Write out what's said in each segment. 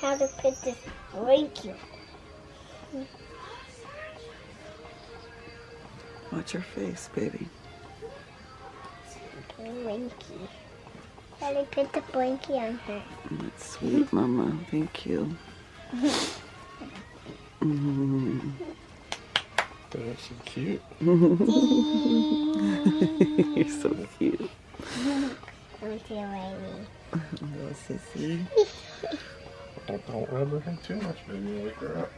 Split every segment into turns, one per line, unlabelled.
how to put this blanket.
Watch your face, baby.
Blankie. How to put the blankie on her.
That's sweet, Mama. Thank you.
That's so cute.
You're so cute.
I'm too lady.
Little sissy.
Don't rub her head too much, baby. Wake her up.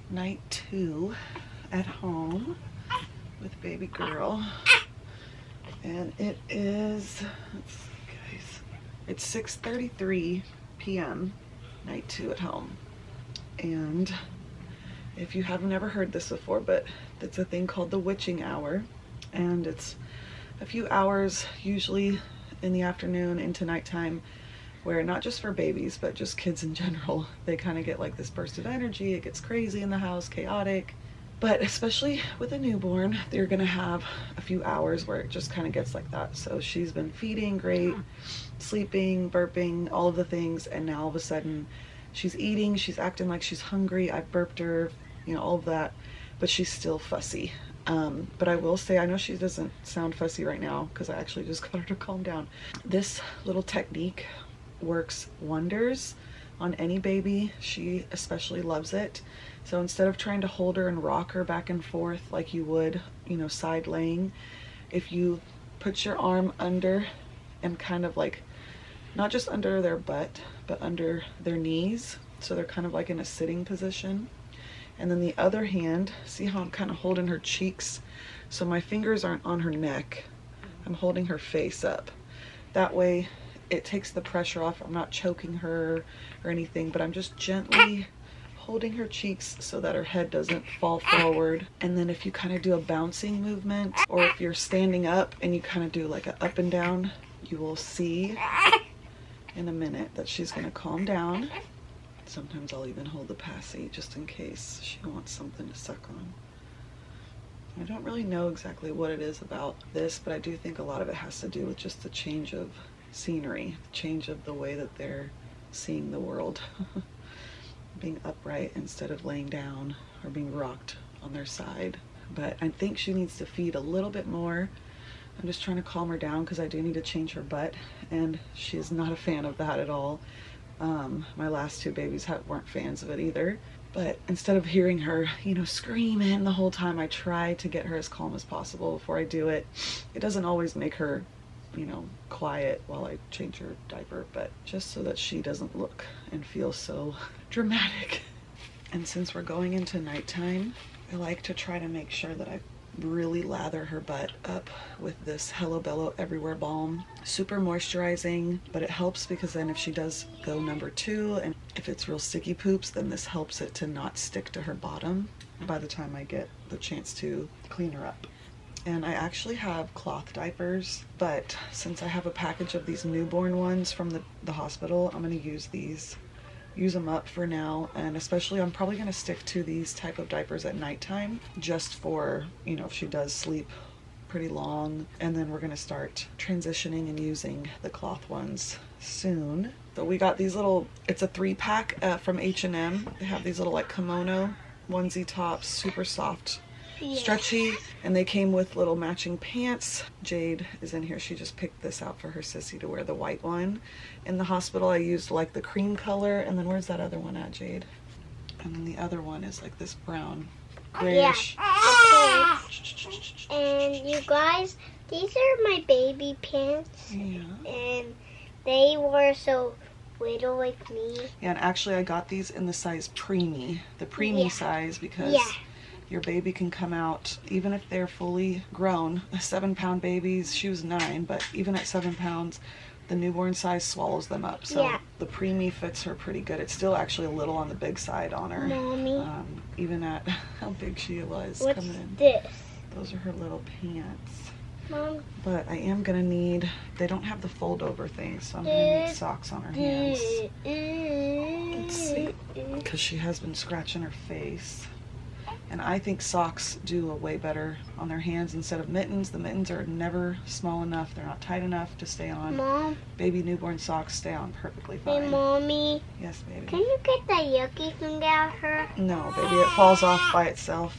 Night 2 at home with baby girl, and it is, let's see, guys, it's 6:33 p.m. night 2 at home. And if you have never heard this before, but it's a thing called the witching hour, and it's a few hours usually in the afternoon into nighttime, where not just for babies, but just kids in general, they kind of get like this burst of energy. It gets crazy in the house, chaotic. But especially with a newborn, they're gonna have a few hours where it just kind of gets like that. So she's been feeding great, sleeping, burping, all of the things, and now all of a sudden she's eating, she's acting like she's hungry. I've burped her, you know, all of that, but she's still fussy. But I will say, I know she doesn't sound fussy right now because I actually just got her to calm down. This little technique works wonders on any baby. She especially loves it. So instead of trying to hold her and rock her back and forth like you would, you know, side laying, if you put your arm under and kind of like, not just under their butt, but under their knees, so they're kind of like in a sitting position. And then the other hand, see how I'm kind of holding her cheeks? So my fingers aren't on her neck. I'm holding her face up. That way it takes the pressure off. I'm not choking her or anything, but I'm just gently holding her cheeks so that her head doesn't fall forward. And then if you kind of do a bouncing movement, or if you're standing up and you kind of do like a up and down, you will see in a minute that she's going to calm down. Sometimes I'll even hold the passy just in case she wants something to suck on. I don't really know exactly what it is about this, but I do think a lot of it has to do with just the change of scenery, change of the way that they're seeing the world. Being upright instead of laying down or being rocked on their side. But I think she needs to feed a little bit more. I'm just trying to calm her down because I do need to change her butt, and she is not a fan of that at all. My last 2 babies weren't fans of it either. But instead of hearing her, you know, screaming the whole time, I try to get her as calm as possible before I do it. It doesn't always make her, you know, quiet while I change her diaper, but just so that she doesn't look and feel so dramatic. And since we're going into nighttime, I like to try to make sure that I really lather her butt up with this Hello Bello Everywhere Balm. Super moisturizing, but it helps because then if she does go number 2, and if it's real sticky poops, then this helps it to not stick to her bottom by the time I get the chance to clean her up. And I actually have cloth diapers, but since I have a package of these newborn ones from the hospital, I'm going to use them up for now. And especially I'm probably going to stick to these type of diapers at nighttime, just for, you know, if she does sleep pretty long. And then we're going to start transitioning and using the cloth ones soon. So we got these little, it's a 3-pack from H&M. They have these little like kimono onesie tops, super soft, stretchy, and they came with little matching pants. Jade is in here. She just picked this out for her sissy to wear, the white one. In the hospital I used like the cream color, and then where's that other one at, Jade? And then the other one is like this brown grayish.
Yeah. Okay. And you guys, these are my baby pants.
Yeah.
And they were so little like me.
Yeah, and actually I got these in the size preemie, the preemie size, because your baby can come out, even if they're fully grown, 7-pound babies, she was 9, but even at 7 pounds, the newborn size swallows them up. So
Yeah.
the preemie fits her pretty good. It's still actually a little on the big side on her.
Mommy.
Even at how big she was
What's
coming in.
this?
Those are her little pants.
Mom.
But I am gonna need, they don't have the fold over thing, so I'm gonna need socks on her hands. Let's see, because she has been scratching her face. And I think socks do a way better on their hands instead of mittens. The mittens are never small enough. They're not tight enough to stay on.
Mom.
Baby newborn socks stay on perfectly fine.
Hey, Mommy.
Yes, baby.
Can you get that yucky thing out of her?
No, baby, it falls off by itself.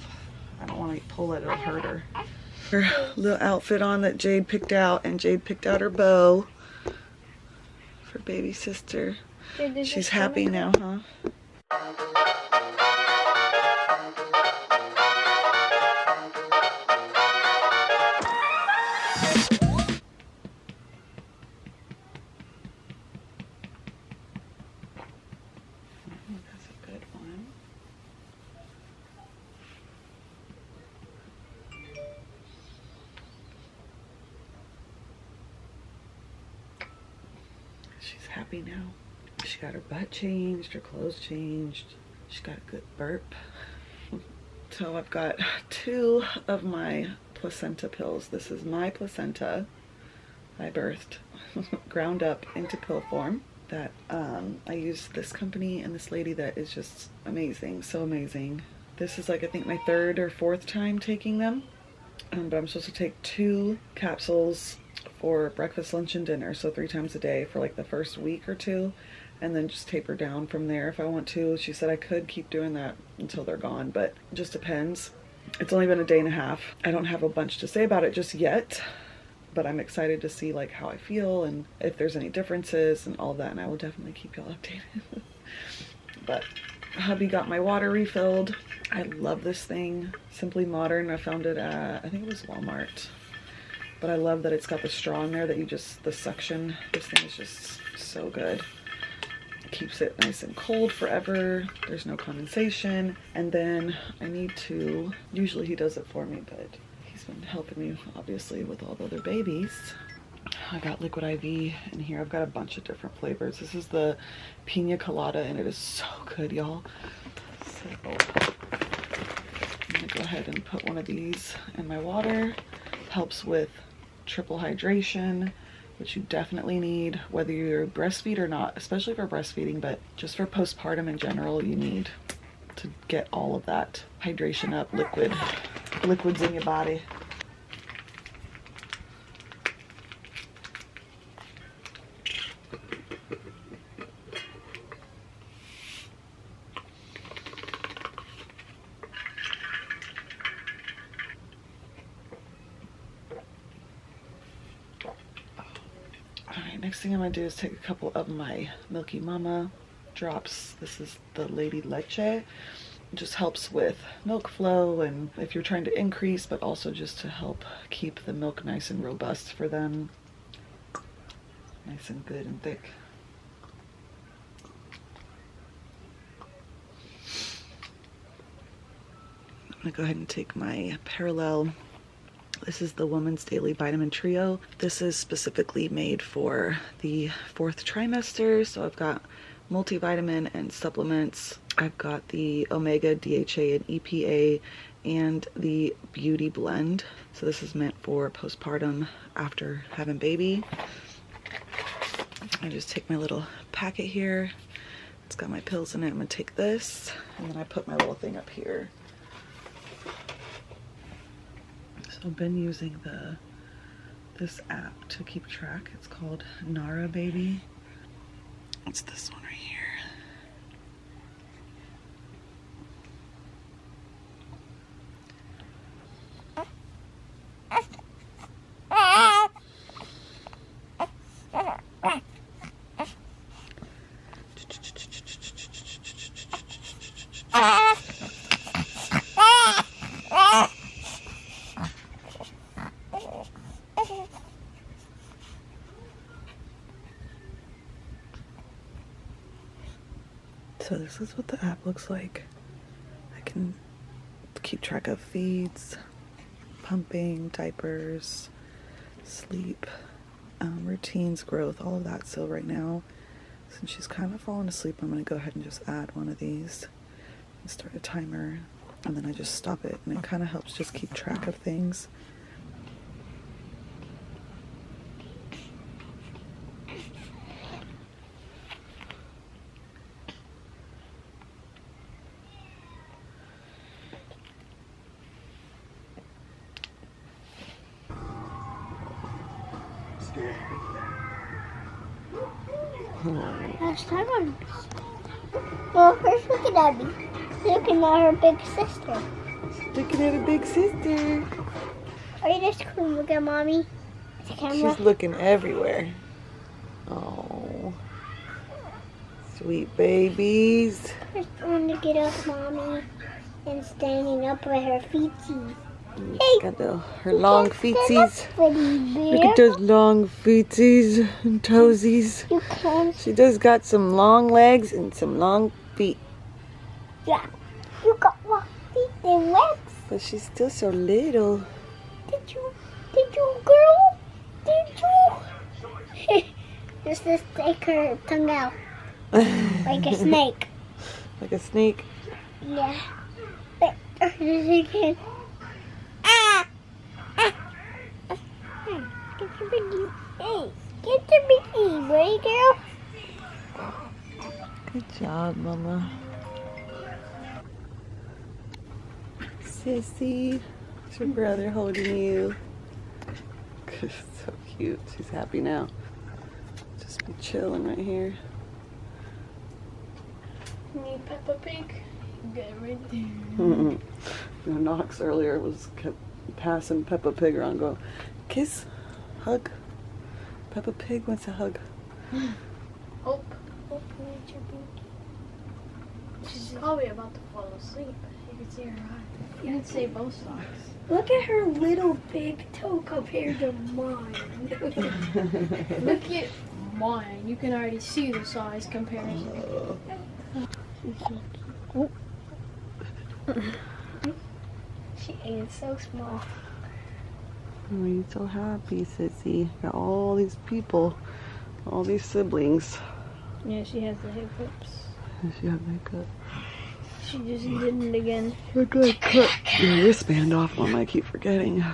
I don't want to pull it, it'll hurt her. Her little outfit on that Jade picked out, and Jade picked out her bow for baby sister. She's happy now, huh? That's a good one. She's happy now. She got her butt changed, her clothes changed. She got a good burp. So I've got 2 of my placenta pills. This is my placenta I birthed, ground up into pill form. That I use this company and this lady that is just amazing, so amazing. This is like I think my 3rd or 4th time taking them, but I'm supposed to take 2 capsules for breakfast, lunch, and dinner, so 3 times a day for like the first week or 2, and then just taper down from there if I want to. She said I could keep doing that until they're gone, but it just depends. It's only been a day and a half. I don't have a bunch to say about it just yet, but I'm excited to see like how I feel and if there's any differences and all that, and I will definitely keep y'all updated. But hubby got my water refilled. I love this thing. Simply Modern. I found it at, I think it was Walmart. But I love that it's got the straw in there that you just, the suction. This thing is just so good. It keeps it nice and cold forever. There's no condensation. And then I need to, usually he does it for me, but he's been helping me obviously with all the other babies. I got liquid IV in here. I've got a bunch of different flavors. This is the pina colada and it is so good, y'all. So I'm gonna go ahead and put one of these in my water. Helps with triple hydration, which you definitely need whether you're breastfeed or not, especially for breastfeeding, but just for postpartum in general, you need to get all of that hydration up, liquids in your body. Next thing I'm gonna do is take a couple of my Milky Mama drops. This is the Lady Leche. It just helps with milk flow and if you're trying to increase, but also just to help keep the milk nice and robust for them. Nice and good and thick. I'm gonna go ahead and take my Parallel. This is the Woman's Daily Vitamin Trio. This is specifically made for the 4th trimester. So I've got multivitamin and supplements. I've got the Omega, DHA, and EPA, and the Beauty Blend. So this is meant for postpartum after having baby. I just take my little packet here. It's got my pills in it. I'm gonna take this, and then I put my little thing up here. I've been using this app to keep track. It's called Nara Baby. It's this one right here. So this is what the app looks like. I can keep track of feeds, pumping, diapers, sleep. routines, growth, all of that. So right now, since she's kind of fallen asleep, I'm going to go ahead and just add one of these and start a timer, and then I just stop it, and it kind of helps just keep track of things.
Last time on. Well, first look at Abby. Looking at her big sister.
Looking at a big sister.
Are you just going to look at mommy? The camera.
She's looking everywhere. Oh, sweet babies.
First, I want to get up mommy and standing up with her feetsies.
Got her long feetsies.
Look
Look at those long feetsies and toesies.
You can't.
She does got some long legs and some long feet.
Yeah. You got long feet and legs.
But she's still so little.
Did you, girl? Did you? Just to stick her tongue out. Like a snake.
Like a snake.
Yeah. But, again. Ah! Get your biggie. Hey, get your biggie, boy, girl.
Good job, Mama. Sissy, it's your brother holding you. So cute. She's happy now. Just be chilling right here.
Need Peppa Pig? Get it right there.
You know, Knox earlier kept passing Peppa Pig around, go, kiss, hug. Peppa Pig wants a hug.
Hope needs your booty. She's probably about to fall asleep. You can see her eyes. You can see both socks. Look at her little big toe compared to mine. Look at mine. You can already see the size comparison. She ain't so small.
Oh, you're so happy, Sissy. Got all these people, all these siblings.
Yeah, she has the hiccups.
She had makeup.
She just did it again.
I gotta cut your wristband off, Mom. I keep forgetting.